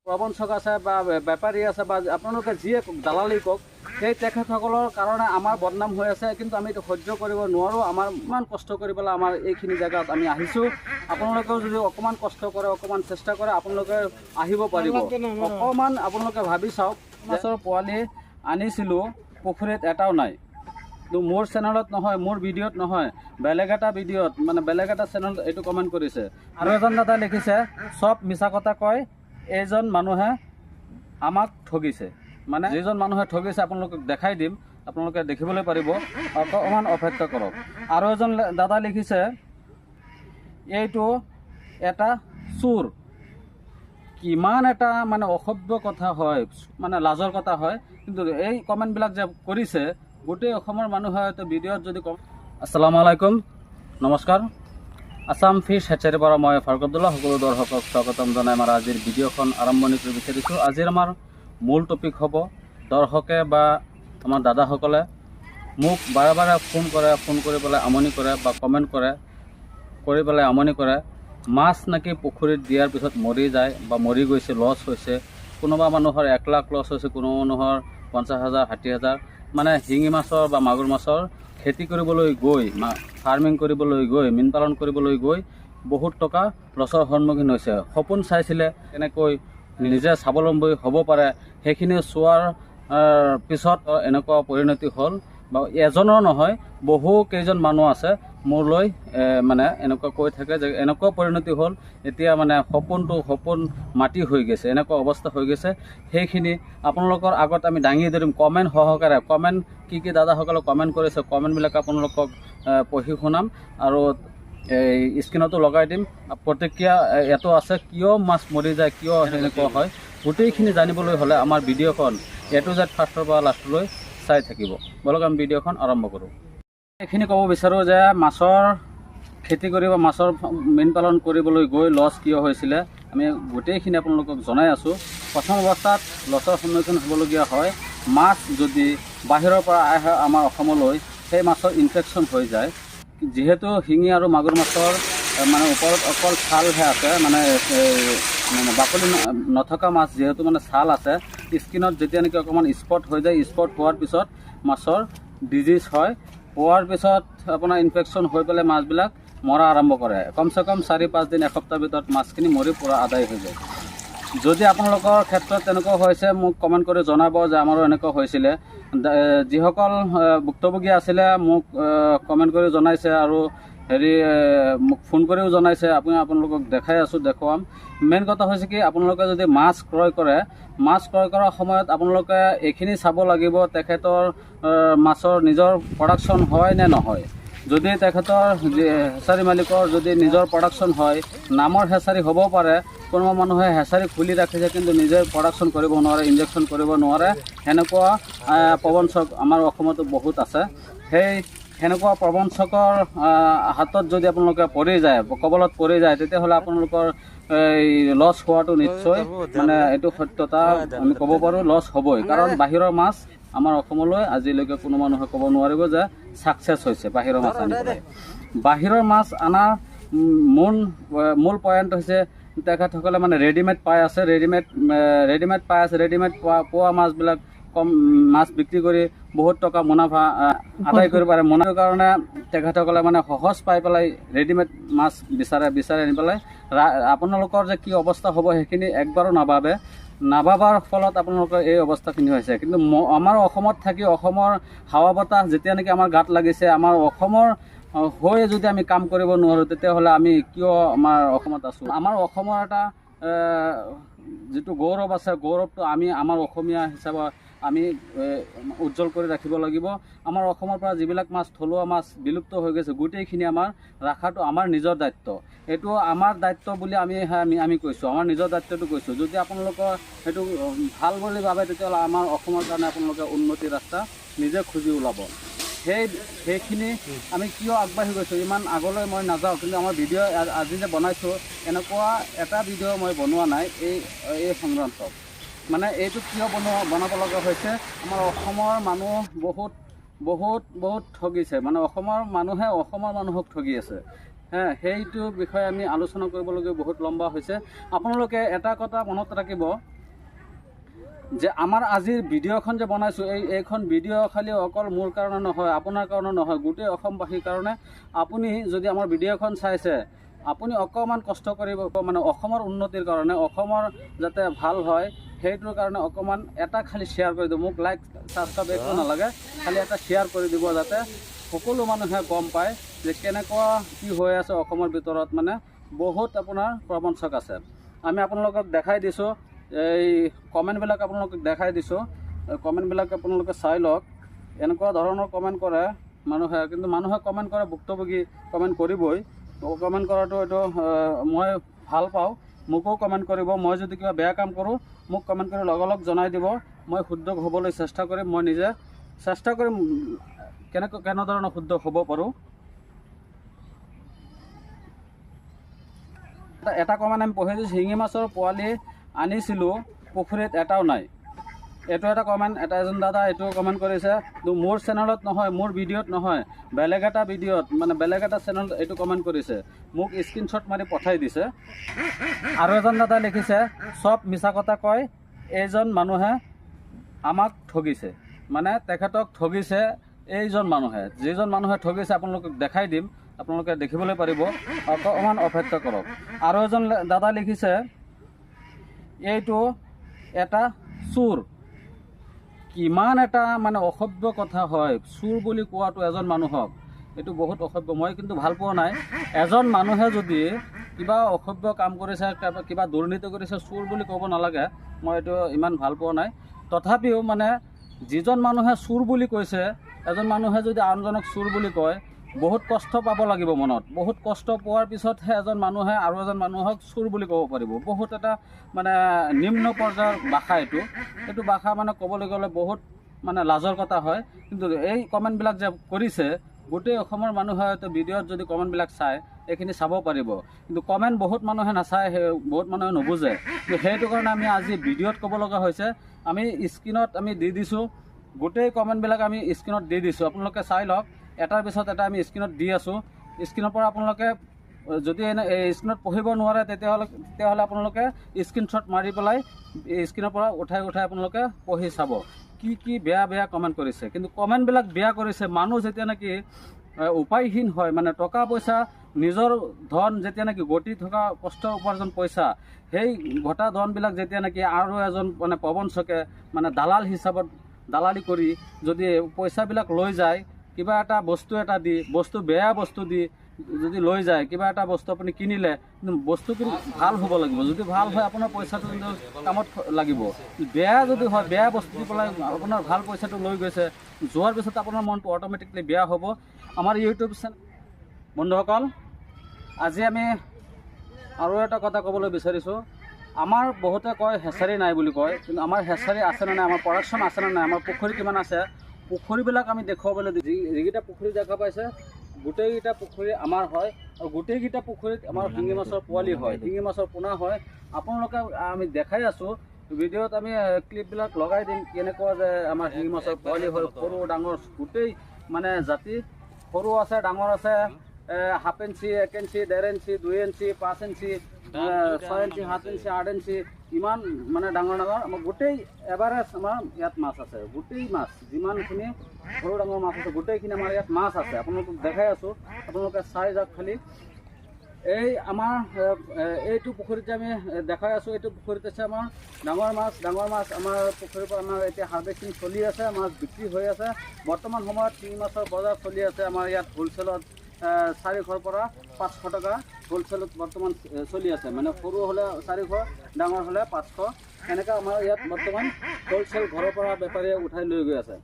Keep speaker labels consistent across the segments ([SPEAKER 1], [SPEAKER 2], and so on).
[SPEAKER 1] প্ৰবঞ্চক আছে বা বেপাৰী আছে বা আপোনালোকে যিয়ে কওক, দালালি কওক, সেই তেখেতসকলৰ কাৰণে আমাৰ বদনাম হৈ আছে। কিন্তু আমি এইটো সহ্য কৰিব নোৱাৰোঁ। আমাৰ ইমান কষ্ট কৰি পেলাই আমাৰ এইখিনি জেগাত আমি আহিছোঁ। আপোনালোকেও যদি অকণমান কষ্ট কৰে, অকণমান চেষ্টা কৰে, আপোনালোকে আহিব পাৰিব। অকণমান আপোনালোকে ভাবি চাওক, মাছৰ পোৱালি আনিছিলোঁ, পুখুৰীত এটাও নাই। কিন্তু মোৰ চেনেলত নহয়, মোৰ ভিডিঅ'ত নহয়, বেলেগ এটা ভিডিঅ'ত মানে বেলেগ এটা চেনেলত এইটো কমেণ্ট কৰিছে। আৰু এজন দাদাই লিখিছে, চব মিছা কথা কয়, এইজন মানুহে আমাক ঠগিছে। মানে যিজন মানুহে ঠগিছে আপোনালোকক দেখাই দিম, আপোনালোকে দেখিবলৈ পাৰিব, অকণমান অপেক্ষা কৰক। আৰু এজন দাদা লিখিছে, এইটো এটা চোৰ। কিমান এটা মানে অসভ্য কথা হয়, মানে লাজৰ কথা হয়। কিন্তু এই কমেণ্টবিলাক যে কৰিছে, গোটেই অসমৰ মানুহে হয়তো ভিডিঅ'ত যদি কম। আসসালামু আলাইকুম, নমস্কাৰ। আছাম ফিছ হেচাৰীৰ পৰা মই ফাৰুক আব্দুল্লাহ সকলো দৰ্শকক স্বাগতম জনাই আমাৰ আজিৰ ভিডিঅ'খন আৰম্ভণি কৰিব বিচাৰিছোঁ। আজিৰ আমাৰ মূল টপিক হ'ব, দৰ্শকে বা আমাৰ দাদাসকলে মোক বাৰে বাৰে ফোন কৰি পেলাই আমনি কৰে বা কমেণ্ট কৰি পেলাই আমনি কৰে, মাছ নাকি পুখুৰীত দিয়াৰ পিছত মৰি যায় বা মৰি গৈছে, লছ হৈছে। কোনোবা মানুহৰ 1 লাখ লছ হৈছে, কোনো মানুহৰ 50,000, 60,000। মানে শিঙি মাছৰ বা মাগুৰ মাছৰ খেতি কৰিবলৈ গৈ, ফাৰ্মিং কৰিবলৈ গৈ, মীন পালন কৰিবলৈ গৈ বহুত টকা লছৰ সন্মুখীন হৈছে। সপোন চাইছিলে কেনেকৈ নিজে স্বাৱলম্বী হ'ব পাৰে, সেইখিনি চোৱাৰ পিছত এনেকুৱা পৰিণতি হ'ল। বা এজনৰ নহয়, বহু কেইজন মানুহ আছে মোৰলৈ মানে এনেকুৱা কৈ থাকে যে এনেকুৱা পৰিণতি হ'ল, এতিয়া মানে সপোন মাটি হৈ গৈছে, এনেকুৱা অৱস্থা হৈ গৈছে। সেইখিনি আপোনালোকৰ আগত আমি দাঙি ধৰিম কমেণ্ট সহকাৰে। কমেণ্ট কি দাদাসকলে কমেণ্ট কৰিছে, কমেণ্টবিলাক আপোনালোকক পঢ়ি শুনাম আৰু এই স্ক্ৰীণতো লগাই দিম। প্ৰতিক্ৰিয়া এইটো আছে, কিয় মাছ মৰি যায়, কিয় সেনেকুৱা হয়, গোটেইখিনি জানিবলৈ হ'লে আমাৰ ভিডিঅ'খন A to Z ফাৰ্ষ্টৰ পৰা লাষ্টলৈ চাই থাকিব। বলক আমি ভিডিঅ'খন আৰম্ভ কৰোঁ। এইখিনি ক'ব বিচাৰোঁ যে মাছৰ খেতি কৰিব, মাছৰ মীন পালন কৰিবলৈ গৈ লছ কিয় হৈছিলে, আমি গোটেইখিনি আপোনালোকক জনাই আছোঁ। প্ৰথম অৱস্থাত লছৰ সন্মুখীন হ'বলগীয়া হয়। মাছ যদি বাহিৰৰ পৰা আহে আমাৰ অসমলৈ, সেই মাছৰ ইনফেকশ্যন হৈ যায়। যিহেতু শিঙি আৰু মাগুৰ মাছৰ মানে ওপৰত অকল ছালহে আছে, মানে বাকলি নথকা মাছ, যিহেতু মানে ছাল আছে, স্কিনত যেতিয়া নেকি অকণমান স্পট হৈ যায়, স্পট হোৱাৰ পিছত মাছৰ ডিজিজ হয়। হোৱাৰ পিছত আপোনাৰ ইনফেকশ্যন হৈ পেলাই মাছবিলাক মৰা আৰম্ভ কৰে। কমচে কম 4-5 দিন, এসপ্তাহৰ ভিতৰত মাছখিনি মৰি পূৰা আদায় হৈ যায়। যদি আপোনালোকৰ ক্ষেত্ৰত তেনেকুৱা হৈছে, মোক কমেণ্ট কৰি জনাব যে আমাৰো এনেকুৱা হৈছিলে। যিসকল ভুক্তভোগী আছিলে মোক কমেণ্ট কৰি জনাইছে আৰু মোক ফোন কৰিও জনাইছে। আপোনালোকক দেখাই আছোঁ, দেখুৱাম। মেইন কথা হৈছে কি, আপোনালোকে যদি মাছ ক্ৰয় কৰে, মাছ ক্ৰয় কৰাৰ সময়ত আপোনালোকে এইখিনি চাব লাগিব, তেখেতৰ মাছৰ নিজৰ প্ৰডাকশ্যন হয় নে নহয়। যদি তেখেতৰ হেচাৰী মালিকৰ যদি নিজৰ প্ৰডাকশ্যন হয়, নামৰ হেচাৰী হ'ব পাৰে, কোনোবা মানুহে হেচাৰী খুলি ৰাখিছে কিন্তু নিজে প্ৰডাকশ্যন কৰিব নোৱাৰে, ইনজেকশ্যন কৰিব নোৱাৰে, সেনেকুৱা প্ৰবঞ্চক আমাৰ অসমতো বহুত আছে। সেনেকুৱা প্ৰবঞ্চকৰ হাতত যদি আপোনালোকে পৰি যায়, কবলত পৰি যায়, তেতিয়াহ'লে আপোনালোকৰ এই লছ হোৱাটো নিশ্চয়, মানে এইটো সত্যতা আমি ক'ব পাৰোঁ, লছ হ'বই। কাৰণ বাহিৰৰ মাছ আমাৰ অসমলৈ আজিলৈকে কোনো মানুহে ক'ব নোৱাৰিব যে ছাকচেছ হৈছে বাহিৰৰ মাছ আনিবলৈ। বাহিৰৰ মাছ অনাৰ মূল পইণ্ট হৈছে তেখেতসকলে মানে ৰেডিমেড পাই আছে, ৰেডিমেড পোৱা মাছবিলাক কম মাছ বিক্ৰী কৰি বহুত টকা মুনাফা আদায় কৰিব পাৰে। মুনাফাৰ কাৰণে তেখেতসকলে মানে সহজ পাই পেলাই ৰেডিমেড মাছ বিচাৰি আনি পেলাই আপোনালোকৰ যে কি অৱস্থা হ'ব সেইখিনি একবাৰো নাভাবাৰ ফলত আপোনালোকৰ এই অৱস্থাখিনি হৈছে। কিন্তু আমাৰ অসমত থাকি, অসমৰ হাৱা বতাহ যেতিয়া নেকি আমাৰ গাত লাগিছে, আমাৰ অসমৰ হৈ যদি আমি কাম কৰিব নোৱাৰোঁ, তেতিয়াহ'লে আমি কিয় আমাৰ অসমত আছোঁ। আমাৰ অসমৰ এটা যিটো গৌৰৱ আছে, গৌৰৱটো আমি আমাৰ অসমীয়া হিচাপে আমি উজ্জ্বল কৰি ৰাখিব লাগিব। আমাৰ অসমৰ পৰা যিবিলাক মাছ, থলুৱা মাছ বিলুপ্ত হৈ গৈছে, গোটেইখিনি আমাৰ ৰখাটো আমাৰ নিজৰ দায়িত্ব। এইটো আমাৰ দায়িত্ব বুলি আমি কৈছোঁ, আমাৰ নিজৰ দায়িত্বটো কৈছোঁ। যদি আপোনালোকৰ সেইটো ভাল বুলি ভাবে, তেতিয়াহ'লে আমাৰ অসমৰ কাৰণে আপোনালোকে উন্নতিৰ ৰাস্তা নিজে খুজি ওলাব। সেইখিনি আমি কিয় আগবাঢ়ি গৈছোঁ, ইমান আগলৈ মই নাযাওঁ। কিন্তু আমাৰ ভিডিঅ' আজি যে বনাইছোঁ, এনেকুৱা এটা ভিডিঅ' মই বনোৱা নাই এই সংক্ৰান্তত। মানে এইটো কিয় বনাব লগা হৈছে, আমাৰ অসমৰ মানুহ বহুত ঠগিছে। মানে অসমৰ মানুহে অসমৰ মানুহক ঠগি আছে। সেইটো বিষয়ে আমি আলোচনা কৰিবলগীয়া বহুত লম্বা হৈছে। আপোনালোকে এটা কথা মনত ৰাখিব যে আমাৰ আজিৰ ভিডিঅ'খন যে বনাইছোঁ, এইখন ভিডিঅ' খালি অকল মোৰ কাৰণে নহয়, আপোনাৰ কাৰণে নহয়, গোটেই অসমবাসীৰ কাৰণে। আপুনি যদি আমাৰ ভিডিঅ'খন চাইছে, আপুনি অকণমান কষ্ট কৰিব, মানে অসমৰ উন্নতিৰ কাৰণে, অসমৰ যাতে ভাল হয় সেইটোৰ কাৰণে অকণমান এটা খালি শ্বেয়াৰ কৰি দিব। মোক লাইক ছাবস্ক্ৰাইব একো নালাগে, খালি এটা শ্বেয়াৰ কৰি দিব যাতে সকলো মানুহে গম পায় যে কেনেকুৱা কি হৈ আছে অসমৰ ভিতৰত। মানে বহুত আপোনাৰ প্ৰবঞ্চক আছে। আমি আপোনালোকক দেখাই দিছোঁ, এই কমেণ্টবিলাক আপোনালোকক দেখাই দিছোঁ। কমেণ্টবিলাক আপোনালোকে চাই লওক। এনেকুৱা ধৰণৰ কমেণ্ট কৰে মানুহে, কিন্তু মানুহে কমেণ্ট কৰে, ভুক্তভোগী কমেণ্ট কৰিবই। কমেণ্ট কৰাটো এইটো মই ভাল পাওঁ। মোকো কমেণ্ট কৰিব। মই যদি কিবা বেয়া কাম কৰোঁ মোক কমেণ্ট কৰি লগালগ জনাই দিব। মই শুদ্ধ হ'বলৈ চেষ্টা কৰিম। মই নিজে চেষ্টা কৰিম কেনেধৰণৰ শুদ্ধ হ'ব পাৰোঁ। এটা কমেণ্ট আমি পঢ়ি দিছোঁ, শিঙি মাছৰ পোৱালি আনিছিলোঁ পুখুৰীত এটাও নাই। এইটো এটা কমেণ্ট, এজন দাদা এইটো কমেণ্ট কৰিছে। মোৰ চেনেলত নহয়, মোৰ ভিডিঅ'ত নহয়, বেলেগ এটা ভিডিঅ'ত, মানে বেলেগ এটা চেনেলত এইটো কমেণ্ট কৰিছে। মোক স্ক্ৰীনশ্বট মাৰি পঠাই দিছে। আৰু এজন দাদাই লিখিছে, চব মিছা কথা কয়, এইজন মানুহে আমাক ঠগিছে। মানে তেখেতক ঠগিছে এইজন মানুহে। যিজন মানুহে ঠগিছে আপোনালোকক দেখাই দিম, আপোনালোকে দেখিবলৈ পাৰিব। অকণমান অপেক্ষা কৰক। আৰু এজন দাদা লিখিছে, এইটো এটা চোৰ। কিমান এটা মানে অসভ্য কথা হয়, চোৰ বুলি কোৱাটো এজন মানুহক, এইটো বহুত অসভ্য। মই কিন্তু ভাল পোৱা নাই। এজন মানুহে যদি কিবা অসভ্য কাম কৰিছে, কিবা দুৰ্নীতি কৰিছে, চোৰ বুলি ক'ব নালাগে। মই এইটো ইমান ভাল পোৱা নাই। তথাপিও মানে যিজন মানুহে চোৰ বুলি কৈছে, এজন মানুহে যদি আনজনক চোৰ বুলি কয়, বহুত কষ্ট পাব লাগিব মনত। বহুত কষ্ট পোৱাৰ পিছতহে এজন মানুহে আৰু এজন মানুহক চোৰ বুলি ক'ব পাৰিব। বহুত এটা মানে নিম্ন পৰ্যায়ৰ ভাষা এইটো ভাষা মানে ক'বলৈ গ'লে বহুত মানে লাজৰ কথা হয়। কিন্তু এই কমেণ্টবিলাক যে কৰিছে, গোটেই অসমৰ মানুহে হয়তো ভিডিঅ'ত যদি কমেণ্টবিলাক চায় এইখিনি চাব পাৰিব। কিন্তু কমেণ্ট বহুত মানুহে নাচায়, বহুত মানুহে নুবুজে। কিন্তু সেইটো কাৰণে আমি আজি ভিডিঅ'ত ক'ব লগা হৈছে। আমি স্ক্ৰীণত আমি দি দিছোঁ, গোটেই কমেণ্টবিলাক আমি স্ক্ৰীণত দি দিছোঁ। আপোনালোকে চাই লওক, এটাৰ পিছত এটা আমি স্ক্ৰীণত দি আছোঁ। স্ক্ৰীণৰ পৰা আপোনালোকে যদি স্ক্ৰীণত পঢ়িব নোৱাৰে তেতিয়াহ'লে আপোনালোকে স্ক্ৰীণশ্বট মাৰি পেলাই স্ক্ৰীণৰ পৰা উঠাই আপোনালোকে পঢ়ি চাব কি বেয়া কমেণ্ট কৰিছে। কিন্তু কমেণ্টবিলাক বেয়া কৰিছে। মানুহ যেতিয়া নেকি উপায়হীন হয়, মানে টকা পইচা, নিজৰ ধন যেতিয়া নেকি গতি থকা কষ্ট উপাৰ্জন পইচা, সেই ঘটা ধনবিলাক যেতিয়া নেকি আৰু এজন মানে প্ৰবঞ্চকে মানে দালাল হিচাপত দালালি কৰি যদি পইচাবিলাক লৈ যায়, কিবা এটা বস্তু এটা দি, বেয়া বস্তু দি যদি লৈ যায়, কিবা এটা বস্তু আপুনি কিনিলে, কিন্তু বস্তু কিন্তু ভাল হ'ব লাগিব। যদি ভাল হয় আপোনাৰ পইচাটো কিন্তু কামত লাগিব। বেয়া যদি হয়, বেয়া বস্তু দি পেলাই আপোনাৰ ভাল পইচাটো লৈ গৈছে, যোৱাৰ পিছত আপোনাৰ মনটো অট'মেটিকলি বেয়া হ'ব। আমাৰ ইউটিউব চেনেল বন্ধুসকল, আজি আমি আৰু এটা কথা ক'বলৈ বিচাৰিছোঁ। আমাৰ বহুতে কয় হেচাৰি নাই বুলি কয়, কিন্তু আমাৰ হেচাৰি আছেনে নাই, আমাৰ প্ৰডাকশ্যন আছেনে নাই, আমাৰ পুখুৰী কিমান আছে, পুখুৰীবিলাক আমি দেখুৱাবলৈ যিকেইটা পুখুৰী দেখা পাইছে, গোটেইকেইটা পুখুৰী আমাৰ হয়। আৰু গোটেইকেইটা পুখুৰীত আমাৰ শিঙি মাছৰ পোৱালি হয়, শিঙি মাছৰ পোনা হয়। আপোনালোকে আমি দেখাই আছোঁ, ভিডিঅ'ত আমি ক্লিপবিলাক লগাই দিম, কেনেকুৱা যে আমাৰ শিঙি মাছৰ পোৱালি হয়, সৰু ডাঙৰ গোটেই মানে জাতি, সৰু আছে, ডাঙৰ আছে, 1/2 inch, 1 inch, 1.5 inch, 2 inch, 5 inch, 6 inch, 7 inch, 8 inch, ইমান মানে ডাঙৰ আমাৰ গোটেই এভাৰেজ আমাৰ ইয়াত মাছ আছে। গোটেই মাছ যিমানখিনি সৰু ডাঙৰ মাছ আছে, গোটেইখিনি আমাৰ ইয়াত মাছ আছে। আপোনালোকক দেখাই আছোঁ, আপোনালোকে চাই যাওক খালি। এই আমাৰ এইটো পুখুৰীত যে আমি দেখাই আছোঁ, এইটো পুখুৰীত আছে আমাৰ ডাঙৰ মাছ। আমাৰ পুখুৰীৰ পৰা আমাৰ এতিয়া হাৰ্ভেষ্টিং চলি আছে, মাছ বিক্ৰী হৈ আছে। বৰ্তমান সময়ত শিঙি মাছৰ বজাৰ চলি আছে আমাৰ ইয়াত হোলচেলত 400ৰ পৰা 500 টকা হোলচেলত বৰ্তমান চলি আছে। মানে সৰু হ'লে 400, ডাঙৰ হ'লে 500, এনেকৈ আমাৰ ইয়াত বৰ্তমান হোলচেল ঘৰৰ পৰা বেপাৰীয়ে উঠাই লৈ গৈ আছে।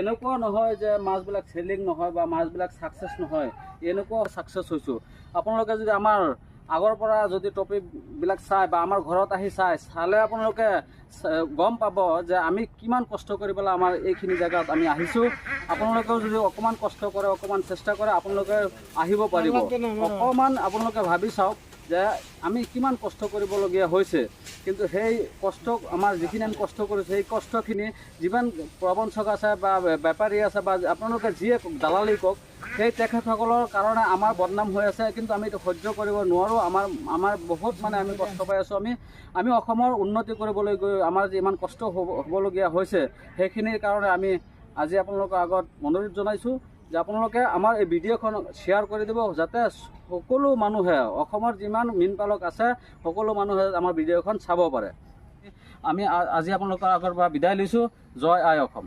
[SPEAKER 1] এনেকুৱা নহয় যে মাছবিলাক চেলিং নহয় বা মাছবিলাক ছাকচেছ নহয়, এনেকুৱা ছাকচেছ হৈছোঁ। আপোনালোকে যদি আমাৰ আগৰ পৰা যদি টপিকবিলাক চাই বা আমাৰ ঘৰত আহি চালে আপোনালোকে গম পাব যে আমি কিমান কষ্ট কৰি পেলাই আমাৰ এইখিনি জেগাত আমি আহিছোঁ। আপোনালোকেও যদি অকণমান কষ্ট কৰে, অকণমান চেষ্টা কৰে, আপোনালোকে আহিব পাৰিব। অকণমান আপোনালোকে ভাবি চাওক, যে আমি কিমান কষ্ট কৰিবলগীয়া হৈছে, কিন্তু সেই কষ্ট আমাৰ যিখিনি আমি কষ্ট কৰিছোঁ সেই কষ্টখিনি যিমান প্ৰবঞ্চক আছে বা বেপাৰী আছে বা আপোনালোকে যিয়ে কওক দালালি কওক, সেই তেখেতসকলৰ কাৰণে আমাৰ বদনাম হৈ আছে, কিন্তু আমি এইটো সহ্য কৰিব নোৱাৰোঁ। আমাৰ বহুত মানে আমি কষ্ট পাই আছোঁ। আমি অসমৰ উন্নতি কৰিবলৈ গৈ আমাৰ যে ইমান কষ্ট হ'বলগীয়া হৈছে, সেইখিনিৰ কাৰণে আমি আজি আপোনালোকৰ আগত অনুৰোধ জনাইছোঁ যে আপোনালোকে আমাৰ এই ভিডিঅ'খন শ্বেয়াৰ কৰি দিব, যাতে সকলো মানুহে অসমৰ যিমান মীন পালক আছে সকলো মানুহে আমাৰ ভিডিঅ'খন চাব পাৰে। আমি আজি আপোনালোকৰ আগৰ পৰা বিদায় লৈছোঁ। জয় আই অসম।